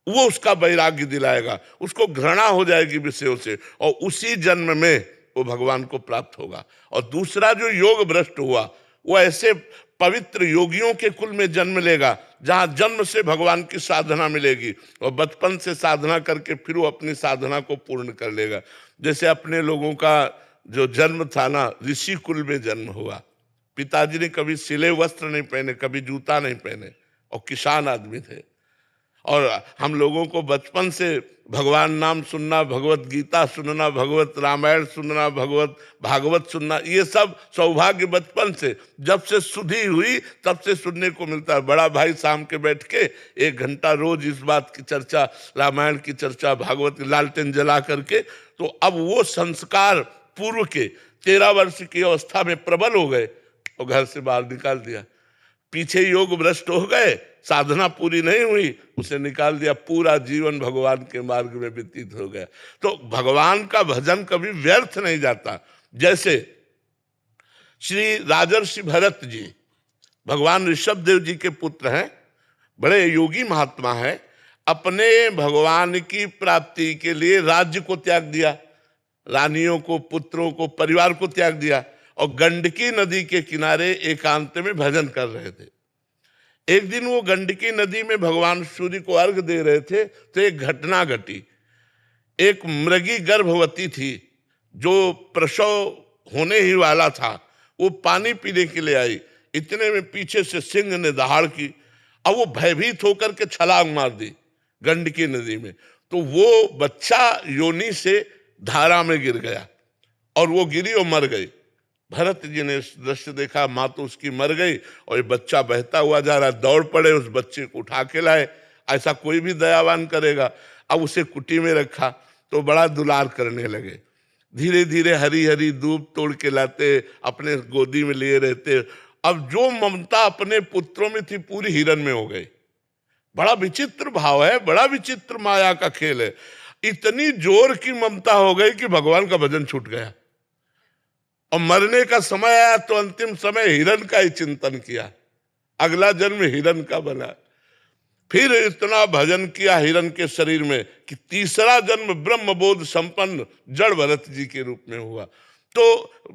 वो उसका वैराग्य दिलाएगा, उसको घृणा हो जाएगी विषयों से, और उसी जन्म में वो भगवान को प्राप्त होगा। और दूसरा जो योग भ्रष्ट हुआ वो ऐसे पवित्र योगियों के कुल में जन्म लेगा जहां जन्म से भगवान की साधना मिलेगी और बचपन से साधना करके फिर वो अपनी साधना को पूर्ण कर लेगा। जैसे अपने लोगों का जो जन्म था ना, ऋषि कुल में जन्म हुआ। पिताजी ने कभी सिले वस्त्र नहीं पहने, कभी जूता नहीं पहने और किसान आदमी थे। और हम लोगों को बचपन से भगवान नाम सुनना, भगवत गीता सुनना, भगवत रामायण सुनना, भगवत भागवत सुनना, ये सब सौभाग्य बचपन से, जब से सुधी हुई तब से सुनने को मिलता है। बड़ा भाई शाम के बैठ के 1 घंटा रोज इस बात की चर्चा, रामायण की चर्चा, भागवत की लालटेन जला करके। तो अब वो संस्कार पूर्व के 13 वर्ष की अवस्था में प्रबल हो गए और घर से बाहर निकाल दिया। पीछे योग भ्रष्ट हो गए, साधना पूरी नहीं हुई, उसे निकाल दिया, पूरा जीवन भगवान के मार्ग में व्यतीत हो गया। तो भगवान का भजन कभी व्यर्थ नहीं जाता। जैसे श्री राजर्षि भरत जी भगवान ऋषभदेव जी के पुत्र हैं, बड़े योगी महात्मा हैं, अपने भगवान की प्राप्ति के लिए राज्य को त्याग दिया। रानियों को, पुत्रों को, परिवार को त्याग दिया और गंडकी नदी के किनारे एकांत में भजन कर रहे थे। एक दिन वो गंडकी नदी में भगवान सूर्य को अर्घ दे रहे थे तो एक घटना घटी। एक मृगी गर्भवती थी जो प्रसव होने ही वाला था, वो पानी पीने के लिए आई। इतने में पीछे से सिंह ने दहाड़ की और वो भयभीत होकर के छलांग मार दी गंडकी नदी में। तो वो बच्चा योनि से धारा में गिर गया और वो गिरी और मर गई। भरत जी ने इस दृश्य देखा, माँ तो उसकी मर गई और ये बच्चा बहता हुआ जा रहा, दौड़ पड़े, उस बच्चे को उठा के लाए। ऐसा कोई भी दयावान करेगा। अब उसे कुटी में रखा तो बड़ा दुलार करने लगे। धीरे धीरे हरी हरी दूब तोड़ के लाते, अपने गोदी में लिए रहते। अब जो ममता अपने पुत्रों में थी पूरी हिरन में हो गई। बड़ा विचित्र भाव है, बड़ा विचित्र माया का खेल है। इतनी जोर की ममता हो गई कि भगवान का भजन छूट गया और मरने का समय आया तो अंतिम समय हिरन का ही चिंतन किया, अगला जन्म हिरन का बना। फिर इतना भजन किया हिरन के शरीर में कि तीसरा जन्म ब्रह्मबोध संपन्न जड़ भरत जी के रूप में हुआ। तो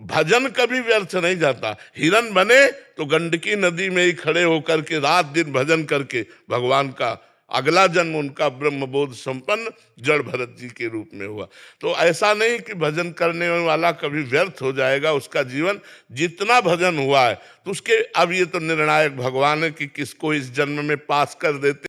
भजन कभी व्यर्थ नहीं जाता। हिरन बने तो गंडकी नदी में ही खड़े होकर के रात दिन भजन करके भगवान का अगला जन्म उनका ब्रह्मबोध संपन्न जड़ भरत जी के रूप में हुआ। तो ऐसा नहीं कि भजन करने वाला कभी व्यर्थ हो जाएगा उसका जीवन। जितना भजन हुआ है तो उसके अब ये तो निर्णायक भगवान है कि किसको इस जन्म में पास कर देते।